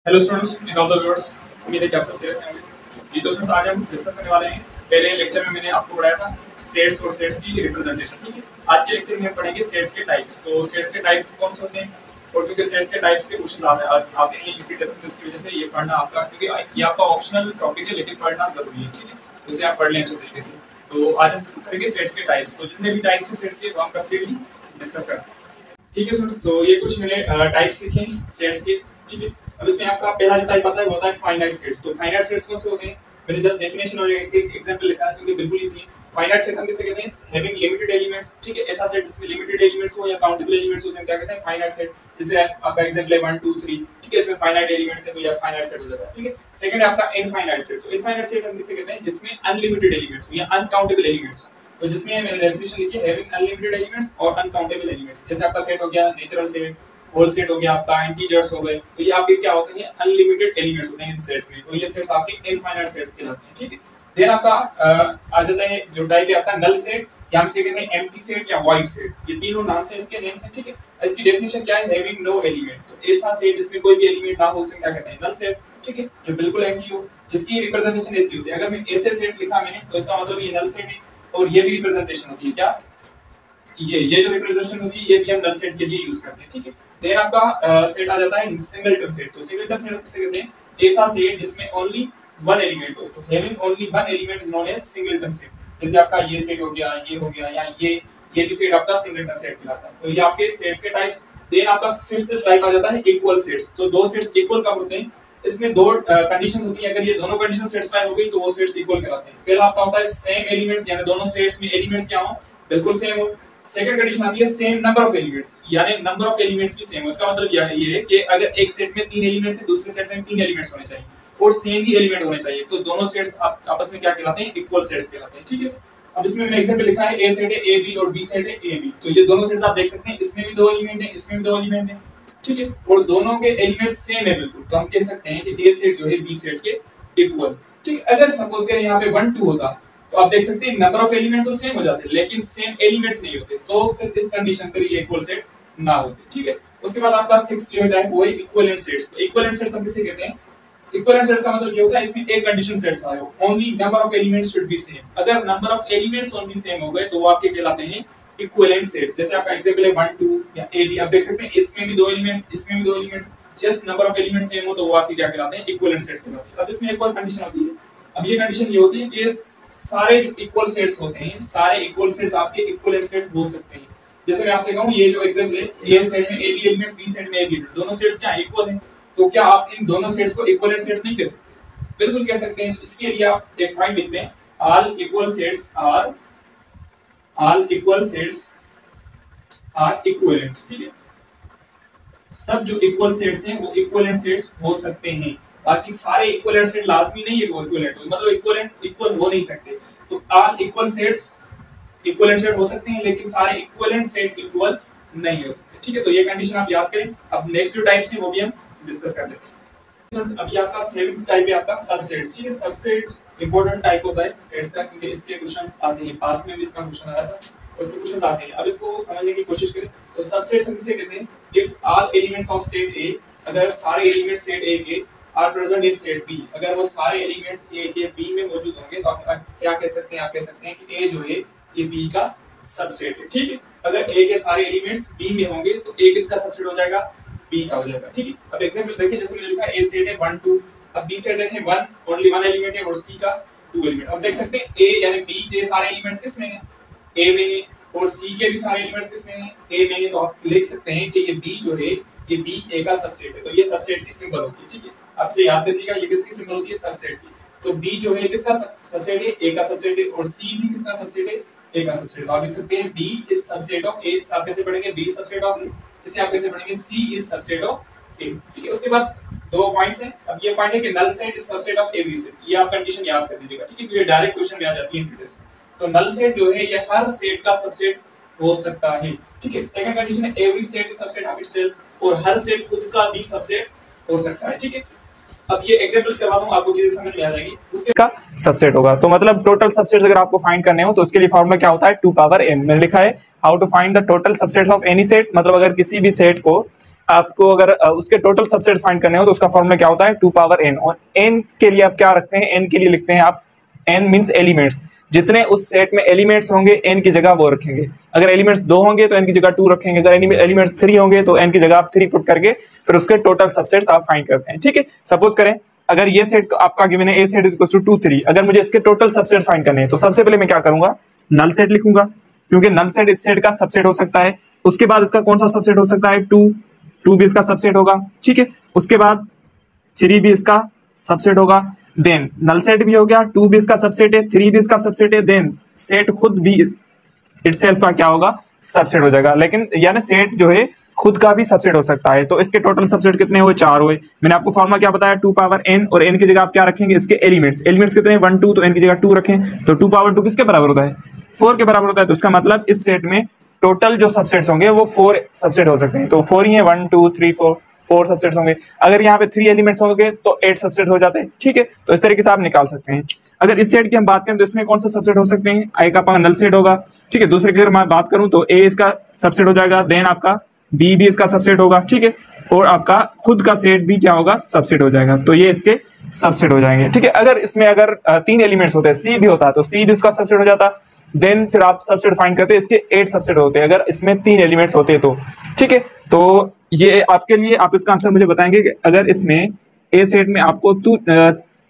Hello students and all the viewers, उम्मीद है कि आप सब खैरियत से होंगे। जी तो स्टूडेंट्स, आज हम डिस्कस करने वाले हैं। पहले लेक्चर में मैंने आपको पढ़ाया था सेट्स और सेट्स की रिप्रेजेंटेशन, ठीक है। आज के लेक्चर में हम पढ़ेंगे सेट्स के टाइप्स। तो सेट्स के टाइप्स कौन से होते हैं, और क्योंकि सेट्स के टाइप्स के क्वेश्चन आते हैं यूनिट टेस्ट में, तो उसकी वजह से ये पढ़ना आपका, क्योंकि ये आपका ऑप्शनल टॉपिक है लेकिन पढ़ना जरूरी है, ठीक है। तो इसे आप पढ़ लें अच्छे तरीके से। तो आज हम डिस्कस करेंगे सेट्स के टाइप्स। तो जितने भी टाइप्स हैं सेट्स के, वो हम कंप्लीटली डिस्कस करेंगे, ठीक है स्टूडेंट्स। तो ये कुछ मैंने टाइप्स लिखे हैं सेट्स के, ठीक है। अब इसमें आपका पहला जो टाइप आता है वो होता है फाइनाइट सेट्स। तो फाइनाइट सेट्स कौन से होते हैं, मैंने जस्ट डेफिनेशन और एक एग्जांपल लिखा है क्योंकि बिल्कुल इजी है। फाइनाइट सेट्स हम किसे कहते हैं, हैविंग लिमिटेड एलिमेंट्स, ठीक है। ऐसा सेट जिसमें लिमिटेड एलिमेंट्स हो या काउंटेबल एलिमेंट्स हो, क्या कहते हैं, फाइनाइट सेट। जैसे आपका एग्जांपल है 1 2 3, ठीक है। इसमें फाइनाइट एलिमेंट्स है तो ये फाइनाइट सेट हो जाता है, ठीक है। सेकंड है आपका इनफाइनाइट सेट। तो इनफाइनाइट सेट हम किसे कहते हैं, जिसमें अनलिमिटेड एलिमेंट्स हो या अनकाउंटेबल एलिमेंट्स हो। तो जिसमें मैंने डेफिनेशन लिखी है हैविंग अनलिमिटेड एलिमेंट्स और अनकाउंटेबल एलिमेंट्स। जैसे आपका सेट हो गया नेचुरल सेट, होल सेट हो गया आपका, इंटीजर्स हो गए। तो ये आपके क्या होते हैं, अनलिमिटेड एलिमेंट्स होते हैं इन सेट्स में। तो ये सेट्स आपके इनफाइनाइट सेट्स कहलाते हैं, ठीक है। देन आपका आ जाता है जो टाइप है आपका नल सेट, या हम इसे कहते हैं एम्प्टी सेट या वाइड सेट। ये तीनों नाम से इसके नेम्स हैं, ठीक है। इसकी डेफिनेशन क्या है, हैविंग नो एलिमेंट। तो ऐसा सेट जिसमें कोई भी एलिमेंट ना हो, उसे क्या कहते हैं, नल सेट, ठीक है। जो बिल्कुल एम्प्टी हो, जिसकी रिप्रेजेंटेशन ऐसी होती है। अगर मैं ऐसे सेट लिखा मैंने तो इसका मतलब ये नल सेट है, और ये भी रिप्रेजेंटेशन होती है क्या, ये जो रिप्रेजेंटेशन होती है ये भी हम नल सेट के लिए यूज करते हैं, ठीक है। देन आपका सेट आ जाता है सिंगलटन सेट। तो सिंगलटन सेट किसे कहते हैं, ऐसा सेट जिसमें ओनली वन एलिमेंट हो। तो having only one element is known as singleton set. जैसे आपका ये सेट हो गया, ये हो गया, या ये भी सेट आपका सिंगलटन सेट कहलाता है। तो ये आपके सेट्स के टाइप्स। देन आपका फिफ्थ टाइप आ जाता है इक्वल सेट्स। तो दो सेट्स इक्वल कब होते हैं, इसमें दो कंडीशन होती है। अगर ये दोनों कंडीशन सेटिस्फाई हो गई तो वो सेट्स इक्वल कहलाते हैं। पहला आपका होता है सेम एलिमेंट्स, यानी दोनों सेट्स में एलिमेंट्स क्या हो, बिल्कुल सेम हो। सेकंड कंडीशन आती है सेम नंबर ऑफ एलिमेंट्स, यानी नंबर ऑफ एलिमेंट्स भी सेम हो। इसका मतलब ये है कि अगर एक सेट में 3 एलिमेंट्स है, दूसरे सेट में 3 एलिमेंट्स होने चाहिए और सेम ही एलिमेंट होने चाहिए। तो दोनों सेट्स आपस में क्या कहलाते हैं, इक्वल सेट्स कहलाते हैं, ठीक है। अब इसमें मैंने एग्जांपल लिखा है ए सेट है ए बी और बी सेट है ए बी। तो ये दोनों सेट्स आप देख सकते हैं, इसमें भी 2 एलिमेंट है, इसमें भी 2 एलिमेंट है, ठीक है। और दोनों के एलिमेंट्स सेम है बिल्कुल। तो हम कह सकते हैं कि ए सेट जो है बी सेट के इक्वल, ठीक है। अगर सपोज करें यहाँ पे 1 2 होता तो आप देख सकते हैं नंबर ऑफ एलिमेंट तो सेम हो जाते लेकिन सेम एलिमेंट्स नहीं होते। तो फिर इस कंडीशन पर ये इक्वल सेट ना होते, ठीक है। उसके बाद आपका 6 जो है वो है इक्विवेलेंट सेट्स। तो इक्विवेलेंट सेट्स हम किसे कहते हैं, इक्विवेलेंट सेट्स का मतलब ये होता है इसमें एक कंडीशन सेट्स आए हो, only number of elements should be same. अगर number of elements only same हो गए तो वो आपके कहलाते हैं इक्विवेलेंट सेट्स। जैसे आपका एग्जांपल है 1 2 या ए बी। आप देख सकते हैं इसमें भी 2 एलिमेंट्स, इसमें भी 2 elements, just number of elements same हो तो वो आपके क्या कहलाते हैं, इक्विवेलेंट सेट कहलाते हैं। अब इसमें एक और कंडीशन होती है। अब ये कंडीशन ये होती है कि सारे जो इक्वल सेट्स होते हैं, सारे इक्वल सेट्स आपके इक्विवेलेंट सेट हो सकते हैं। जैसे मैं आपसे कहूं ये जो एग्जांपल है, ए सेट में A B elements, B set में ए बी, दोनों सेट्स क्या इक्वल हैं। तो क्या आप इन दोनों सेट्स को इक्विवेलेंट सेट नहीं कह सकते, बिल्कुल कह सकते हैं। इसके लिए आप एक पॉइंट लिख लें, all equal sets are equivalent, ठीक है। सब जो इक्वल सेट्स हैं वो इक्विवेलेंट सेट्स हो सकते हैं। बाकी सारे इक्विवेलेंट सेट लाजमी नहीं है कि वो इक्विवेलेंट हो, मतलब इक्वल हो नहीं सकते। तो all equal sets equivalent set हो सकते हैं लेकिन सारे इक्विवेलेंट सेट इक्वल नहीं हो सकते, ठीक है। तो ये कंडीशन आप याद करें। अब नेक्स्ट जो टाइप्स हैं वो भी हम डिस्कस कर लेते हैं। अभी आपका 7th टाइप है आपका सबसेट्स, ठीक है। सबसेट्स इंपॉर्टेंट टाइप होता है सेट्स का, क्योंकि इसके क्वेश्चन आते हैं, पास्ट में भी इसका क्वेश्चन आया था, उसके क्वेश्चन आते हैं। अब इसको समझने की कोशिश करें। तो सबसेट्स हम किसे कहते हैं, if all elements of set A, अगर सारे एलिमेंट्स सेट ए के are present in set B, अगर वो सारे एलिमेंट्स ए के बी में मौजूद होंगे तो आप क्या कह सकते हैं, आप कह सकते हैं कि ए जो है ये बी का सबसेट है, ठीक है। अगर ए के सारे एलिमेंट्स बी में होंगे तो ए किसका सबसेट हो जाएगा, बी का हो जाएगा, ठीक है। अब एग्जांपल देखिए, जैसे मैंने लिखा है ए सेट है 1 2, अब बी सेट देखें 1, ओनली 1 एलिमेंट है और सी का 2 एलिमेंट। अब देख सकते हैं ए यानी बी के सारे एलिमेंट्स किसमें हैं, ए में है, और सी के भी सारे एलिमेंट्स किसमें हैं, ए में है। तो आप लिख सकते हैं कि ये बी जो है ये बी ए का सबसेट है। तो ये सबसेट की सिंबल होती है, ठीक है। आपसे याद करिएगा ये किसकी सिंबल होती है, सबसेट की। तो बी जो है किसका सबसेट है, ए का सबसेट है, और सी भी किसका सबसेट है, ए का सबसेट। तो आप लिख सकते हैं बी इज सबसेट ऑफ ए। आप कैसे पढ़ेंगे, बी सबसेट ऑफ ए। इसे आप कैसे पढ़ेंगे, सी इज सबसेट ऑफ ए, ठीक है। उसके बाद 2 पॉइंट्स हैं। अब ये पॉइंट है कि null set is subset of every set. ये आप कंडीशन याद कर दीजिएगा, ठीक है, क्योंकि डायरेक्ट क्वेश्चन में आ जाती है इंट्रोडक्शन में। तो नल सेट जो है ये हर सेट का सबसेट हो सकता है, ठीक है। सेकंड कंडीशन है every set is subset of itself, और हर सेट खुद का भी सबसेट हो सकता है, ठीक है। अब ये एग्जांपल्स करवाता हूं, आपको चीजें समझ में आ जाएगी। उसके का सबसेट होगा, तो मतलब टोटल सबसेट्स अगर आपको फाइंड करने हो तो उसके लिए फॉर्मूला क्या होता है 2 पावर n। मैंने लिखा है how to find the total subsets of any set, मतलब अगर किसी भी सेट को आपको अगर उसके टोटल सबसेट्स फाइंड करने हो तो उसका फॉर्मूला क्या होता है 2 पावर n। और n के लिए आप क्या रखते हैं, n के लिए लिखते हैं आप n मींस एलिमेंट्स, जितने उस सेट में एलिमेंट्स होंगे n की जगह वो रखेंगे। अगर एलिमेंट्स 2 होंगे तो n की जगह 2 रखेंगे, अगर एलिमेंट्स 3 होंगे तो n की जगह आप 3 पुट करके फिर उसके टोटल सबसेट्स आप फाइंड करते हैं। ठीक है, सपोज करें अगर ये सेट आपका गिवन है a set is equal to 2 3, अगर मुझे इसके टोटल सबसेट फाइंड करने हैं तो सबसे पहले मैं क्या करूंगा, नल सेट लिखूंगा, क्योंकि नल सेट इस सेट का सबसेट हो सकता है। उसके बाद इसका कौन सा सबसेट हो सकता है 2 भी इसका सबसेट होगा। ठीक है, उसके बाद 3 भी इसका सबसेट होगा, देन नल सेट भी हो गया, 2 भी इसका सबसेट है, 3 भी इसका सबसेट है, देन सेट खुद भी इटसेल्फ का क्या होगा सबसेट हो जाएगा। लेकिन यानी सेट जो है खुद का भी सबसेट हो सकता है। तो इसके टोटल सबसेट कितने हुए 4 हुए। मैंने आपको फॉर्मूला क्या बताया 2 पावर n, और n की जगह आप क्या रखेंगे इसके एलिमेंट्स, एलिमेंट्स कितने 1 2, तो n की जगह 2 रखें तो 2 पावर 2 किसके बराबर होता है 4 के बराबर होता है। तो इसका मतलब इस सेट में टोटल जो सबसेट्स होंगे वो 4 सबसेट हो सकते हैं। तो 4 ही है, 1 2 3 4 सबसेट्स होंगे। अगर यहाँ पे 3 एलिमेंट्स होंगे तो 8 सबसेट हो जाते हैं। ठीक है, तो इस तरीके से आप निकाल सकते हैं। अगर इस सेट की हम बात करें तो इसमें कौन सा सबसेट हो सकते हैं, आई का आपका नल सेट होगा। ठीक है, दूसरे की अगर मैं बात करूं तो ए इसका सबसेट हो जाएगा, देन आपका बी भी इसका सबसेट होगा। ठीक है, और आपका खुद का सेट भी क्या होगा सबसेट हो जाएगा। तो ये इसके सबसेट हो जाएंगे। ठीक है, अगर इसमें अगर 3 एलिमेंट्स होते हैं, सी भी होता है तो सी भी इसका सबसेट हो जाता, देन फिर आप सबसेट फाइंड करते हैं, इसके 8 सबसेट होते हैं अगर इसमें 3 एलिमेंट्स होते हैं तो। ठीक है, तो ये आपके लिए आप इसका आंसर मुझे बताएंगे कि अगर इसमें ए सेट में आपको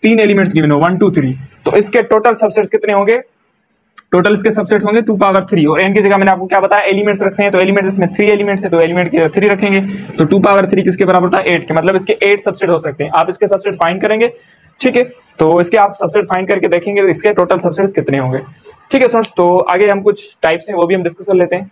3 एलिमेंट्स गिवन हो 1 2 3, तो इसके टोटल सबसेट्स कितने होंगे, टोटल इसके सबसेट होंगे 2 पावर 3, और n की जगह मैंने आपको क्या बताया एलिमेंट्स रखते हैं, तो एलिमेंट्स इसमें 3 एलिमेंट्स है तो एलिमेंट के 3 रखेंगे, तो 2 पावर 3 किसके बराबर होता है 8 के, मतलब इसके 8 सबसेट हो सकते हैं। आप इसके सबसेट फाइंड करेंगे। ठीक है, तो इसके आप सबसेट फाइंड करके देखेंगे इसके टोटल सबसेट्स कितने होंगे। ठीक है स्टूडेंट्स, तो आगे हम कुछ टाइप्स हैं वो भी हम डिस्कस कर लेते हैं।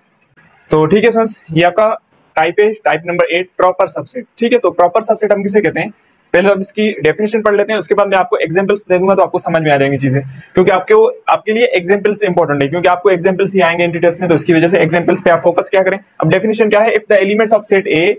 तो ठीक है स्टूडेंट्स, ये आपका टाइप है, टाइप नंबर 8 प्रॉपर सबसेट। ठीक है, तो प्रॉपर सबसेट हम किसे कहते हैं, पहले हम इसकी डेफिनेशन पढ़ लेते हैं, उसके बाद मैं आपको एग्जांपल्स दे दूंगा तो आपको समझ में आ जाएंगी चीजें, क्योंकि आपके लिए एग्जांपल्स इंपॉर्टेंट है, क्योंकि आपको एग्जांपल्स ही आएंगे एंटिटी टेस्ट में, तो इसकी वजह से एग्जांपल्स पे आप फोकस क्या करें। अब डेफिनेशन क्या है, if the elements of set A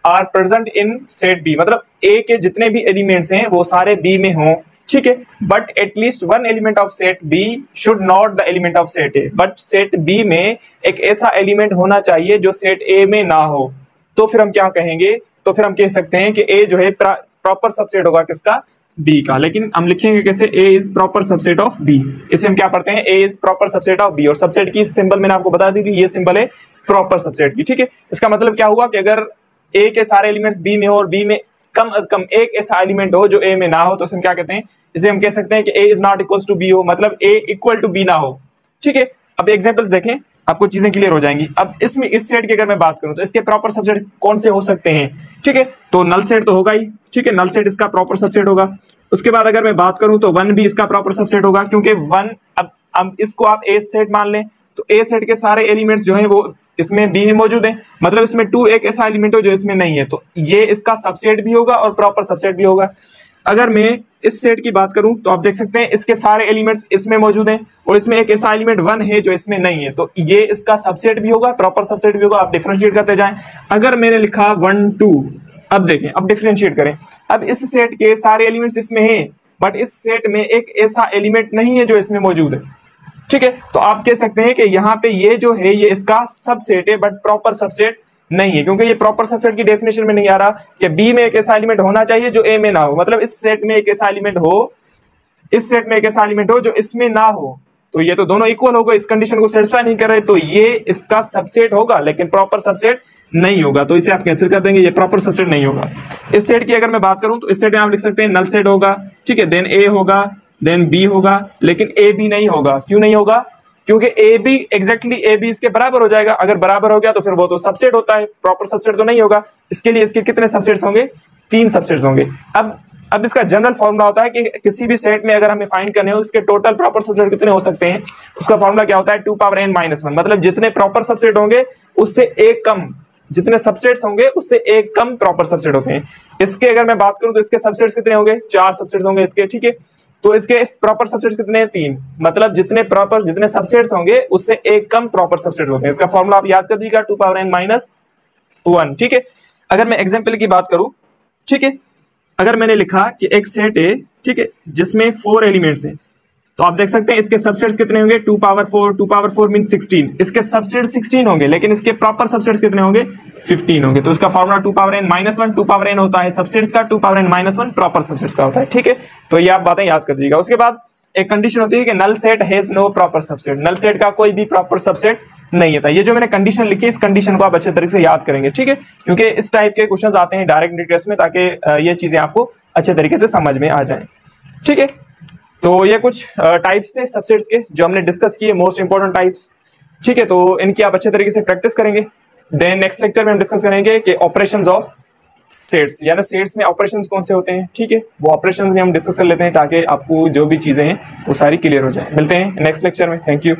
are present in set B, मतलब ए के जितने भी एलिमेंट्स हैं वो सारे बी में हों। ठीक है, but at least one element of set B should not the element of set A, but set B में एक ऐसा एलिमेंट होना चाहिए जो सेट ए में ना हो, तो फिर हम क्या कहेंगे, तो फिर हम कह सकते हैं कि ए जो है प्रॉपर सबसेट होगा किसका, बी का। लेकिन हम लिखेंगे कैसे, A is proper subset of B, इसे हम क्या पढ़ते हैं A is proper subset of B, और सबसेट की सिंबल मैंने आपको बता दी थी, ये सिंबल है प्रॉपर सबसेट की। ठीक है, इसका मतलब क्या हुआ कि अगर ए के सारे एलिमेंट्स बी में हो और बी में कम अज कम एक ऐसा एलिमेंट हो जो ए में ना हो, तो इसे हम क्या कहते हैं, इसे हम कह सकते हैं कि A is not equal to B हो, मतलब ए इक्वल टू बी ना हो। ठीक है, अब एग्जांपल्स देखें आपको चीजें क्लियर हो जाएंगी। अब इसमें इस सेट की अगर मैं बात करूं तो इसके प्रॉपर सबसेट कौन से हो सकते हैं। ठीक है, तो नल सेट तो होगा ही। ठीक है, नल सेट इसका प्रॉपर सबसेट होगा। उसके बाद अगर मैं बात करूं तो 1 भी इसका प्रॉपर सबसेट होगा, क्योंकि 1 अब इसको आप ए सेट मान लें तो ए सेट के सारे एलिमेंट्स जो हैं वो इसमें बी में मौजूद है, मतलब इसमें 2 एक ऐसा एलिमेंट हो जो इसमें नहीं है, तो ये इसका सबसेट भी होगा और प्रॉपर सबसेट भी होगा। अगर मैं इस सेट की बात करूं तो आप देख सकते हैं इसके सारे एलिमेंट्स इसमें मौजूद हैं और इसमें एक ऐसा एलिमेंट 1 है जो इसमें नहीं है, तो ये इसका सबसेट भी होगा, प्रॉपर सबसेट भी होगा। आप डिफरेंशिएट करते जाएं। अगर मैंने लिखा 1 2, अब देखें, अब डिफरेंशिएट करें। अब इस सेट के सारे एलिमेंट्स इसमें हैं, बट इस सेट में एक ऐसा एलिमेंट नहीं है जो इसमें मौजूद है। ठीक है, तो आप कह सकते हैं कि यहाँ पे ये जो है ये इसका सबसेट है, बट प्रॉपर सबसेट नहीं है, क्योंकि ये प्रॉपर सबसेट की डेफिनेशन में नहीं आ रहा कि बी में एक ऐसा एलिमेंट होना चाहिए जो ए में ना हो, मतलब इस सेट में एक ऐसा एलिमेंट हो, इस सेट में एक ऐसा एलिमेंट हो जो इसमें ना हो, तो ये तो दोनों इक्वल हो गए, इस कंडीशन को सेटिस्फाई नहीं कर रहे, तो ये इसका सबसेट होगा लेकिन प्रॉपर सबसेट नहीं होगा, तो इसे आप कैंसिल कर देंगे, ये प्रॉपर सबसेट नहीं होगा। इस सेट की अगर मैं बात करूं तो इस सेट में आप लिख सकते हैं नल सेट होगा। ठीक है, देन ए होगा, देन बी होगा, लेकिन ए बी नहीं होगा। क्यों नहीं होगा, क्योंकि A B exactly A B इसके बराबर हो जाएगा, अगर बराबर हो गया तो फिर वो तो सबसेट होता है, प्रॉपर सबसेट तो नहीं होगा। इसके लिए इसके कितने सबसेट्स होंगे, 3 सबसेट्स होंगे। अब इसका जनरल फॉर्मूला होता है कि किसी भी सेट में अगर हमें फाइंड करने हो इसके टोटल प्रॉपर सबसेट कितने हो सकते हैं, उसका फॉर्मूला क्या होता है 2 पावर n - 1, मतलब जितने प्रॉपर सबसेट होंगे उससे एक कम, जितने सबसेट्स होंगे उससे एक कम प्रॉपर सबसेट होते हैं। इसके अगर मैं बात करूं तो इसके सबसेट्स कितने होंगे, 4 सबसेट्स होंगे इसके। ठीक है, तो इसके प्रॉपर सबसेट्स कितने हैं, 3, मतलब जितने सबसेट्स होंगे उससे एक कम प्रॉपर सबसेट होते हैं। इसका फॉर्मूला आप याद कर दीजिएगा 2 पावर n - 1। ठीक है, अगर मैं एग्जांपल की बात करूं, ठीक है, अगर मैंने लिखा कि एक सेट है, ठीक है, जिसमें 4 एलिमेंट्स हैं, तो आप देख सकते हैं इसके सबसेट्स कितने होंगे, 2 पावर 4 मीन 16। इसके सबसेट 16 होंगे, लेकिन इसके प्रॉपर सबसेट्स कितने होंगे, 15 होंगे। तो इसका formula 2 power n minus 1, 2 power n होता है सबसेट्स का, 2 power n minus 1 proper subsets का होता है, ठीक है। तो ये आप बातें याद कर दीजिएगा। उसके बाद एक कंडीशन होती है कि null set has no proper subset, null set का कोई भी प्रॉपर सबसेट नहीं होता। ये जो मैंने कंडीशन लिखी है, इस कंडीशन को आप अच्छे तरीके से याद करेंगे, ठीक है, क्योंकि इस टाइप के क्वेश्चंस आते हैं डायरेक्ट इंटीग्रेशन में, ताकि ये चीजें आपको अच्छे तरीके से समझ में आ जाएं, ठीक है। तो ये कुछ टाइप्स थे सबसेट्स के जो हमने डिस्कस किए, मोस्ट इंपोर्टेंट टाइप्स, ठीक है। तो इनकी आप अच्छे तरीके से प्रैक्टिस करेंगे। देन नेक्स्ट लेक्चर में हम डिस्कस करेंगे कि ऑपरेशंस ऑफ सेट्स, यानी सेट्स में ऑपरेशंस कौन से होते हैं, ठीक है, वो ऑपरेशंस में हम डिस्कस कर लेते हैं ताकि आपको जो भी चीजें हैं वो सारी क्लियर हो जाए। मिलते हैं नेक्स्ट लेक्चर में। Thank you.